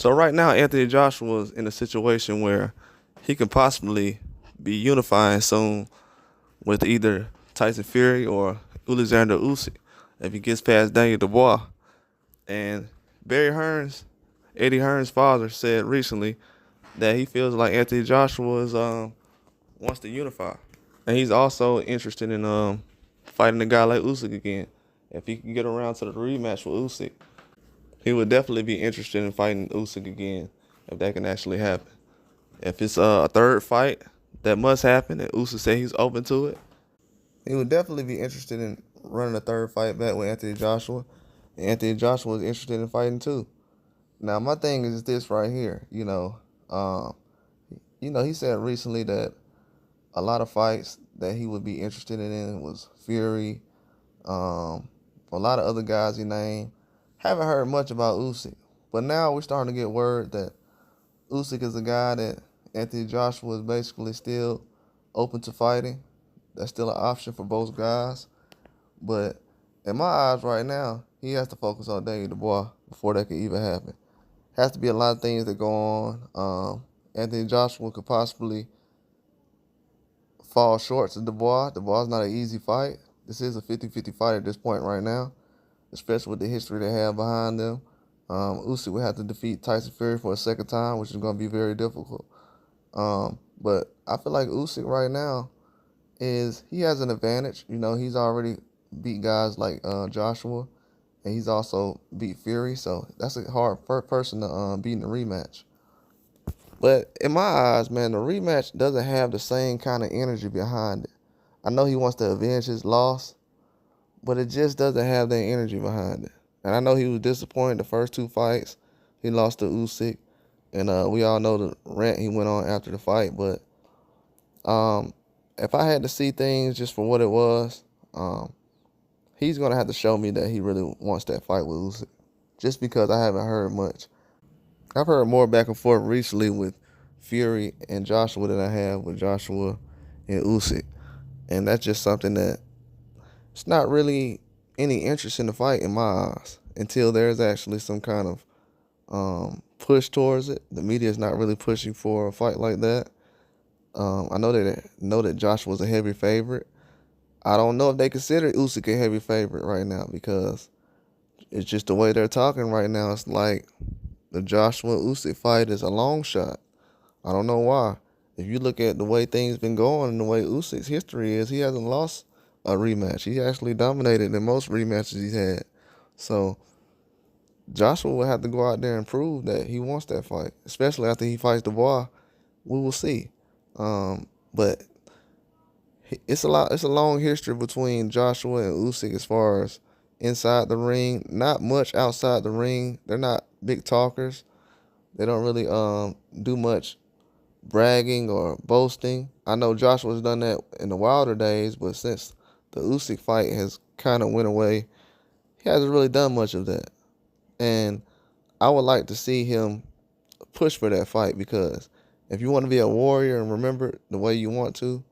So right now, Anthony Joshua is in a situation where he could possibly be unifying soon with either Tyson Fury or Alexander Usyk if he gets past Daniel Dubois. And Barry Hearns, Eddie Hearns' father, said recently that he feels like Anthony Joshua wants to unify, and he's also interested in fighting a guy like Usyk again. If he can get around to the rematch with Usyk, he would definitely be interested in fighting Usyk again if that can actually happen. If it's a third fight that must happen and Usyk said he's open to it, he would definitely be interested in running a third fight back with Anthony Joshua. And Anthony Joshua is interested in fighting too. Now my thing is this right here. He said recently that a lot of fights that he would be interested in was Fury, a lot of other guys he named. Haven't heard much about Usyk, but now we're starting to get word that Usyk is a guy that Anthony Joshua is basically still open to fighting. That's still an option for both guys. But in my eyes right now, he has to focus on Daniel Dubois before that could even happen. Has to be a lot of things that go on. Anthony Joshua could possibly fall short to Dubois. Dubois is not an easy fight. This is a 50-50 fight at this point right now, especially with the history they have behind them. Usyk would have to defeat Tyson Fury for a second time, which is going to be very difficult. But I feel like Usyk right now he has an advantage. He's already beat guys like Joshua, and he's also beat Fury, so that's a hard person to beat in the rematch. But in my eyes, man, the rematch doesn't have the same kind of energy behind it. I know he wants to avenge his loss, but it just doesn't have that energy behind it. And I know he was disappointed the first two fights. He lost to Usyk, and we all know the rant he went on after the fight. But if I had to see things just for what it was, he's going to have to show me that he really wants that fight with Usyk, just because I haven't heard much. I've heard more back and forth recently with Fury and Joshua than I have with Joshua and Usyk. And that's just something that it's not really any interest in the fight in my eyes until there's actually some kind of push towards it. The media is not really pushing for a fight like that. I know that Joshua's a heavy favorite. I don't know if they consider Usyk a heavy favorite right now because it's just the way they're talking right now. It's like the Joshua-Usyk fight is a long shot. I don't know why. If you look at the way things been going and the way Usyk's history is, he hasn't lost a rematch. He actually dominated in most rematches he's had. So Joshua will have to go out there and prove that he wants that fight, especially after he fights Dubois. We will see. But it's a long history between Joshua and Usyk as far as inside the ring. Not much outside the ring. They're not big talkers. They don't really do much bragging or boasting. I know Joshua's done that in the Wilder days, but since the Usyk fight has kind of went away, he hasn't really done much of that. And I would like to see him push for that fight, because if you want to be a warrior and remember the way you want to,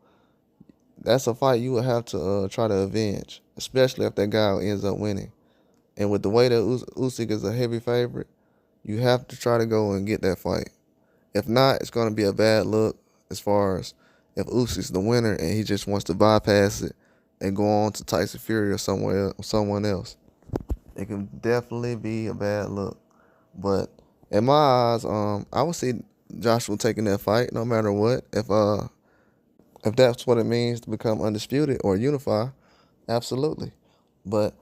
that's a fight you would have to try to avenge, especially if that guy ends up winning. And with the way that Usyk is a heavy favorite, you have to try to go and get that fight. If not, it's going to be a bad look as far as if Usyk's the winner and he just wants to bypass it and go on to Tyson Fury or someone else. It can definitely be a bad look. But in my eyes, I would see Joshua taking that fight no matter what. If that's what it means to become undisputed or unify, absolutely. But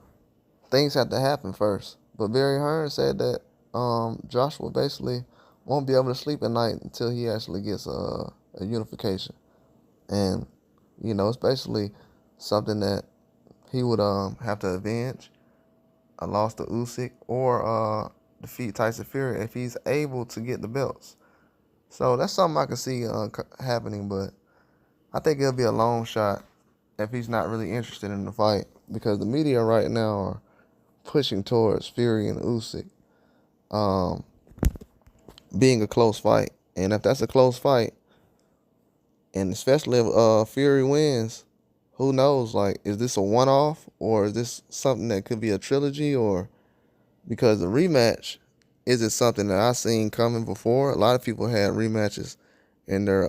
things have to happen first. But Barry Hearn said that Joshua basically won't be able to sleep at night until he actually gets a unification. And, it's basically something that he would have to avenge, a loss to Usyk, or defeat Tyson Fury if he's able to get the belts. So that's something I can see happening, but I think it'll be a long shot if he's not really interested in the fight, because the media right now are pushing towards Fury and Usyk being a close fight. And if that's a close fight, and especially if Fury wins, who knows? Like, is this a one-off, or is this something that could be a trilogy? Or because the rematch is it something that I seen coming before? A lot of people had rematches in their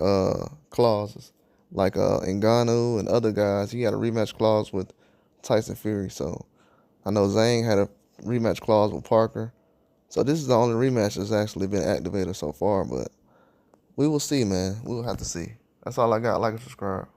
clauses, like Ngannou and other guys. He had a rematch clause with Tyson Fury. So I know Zhang had a rematch clause with Parker. So this is the only rematch that's actually been activated so far. But we will see, man. We will have to see. That's all I got. Like and subscribe.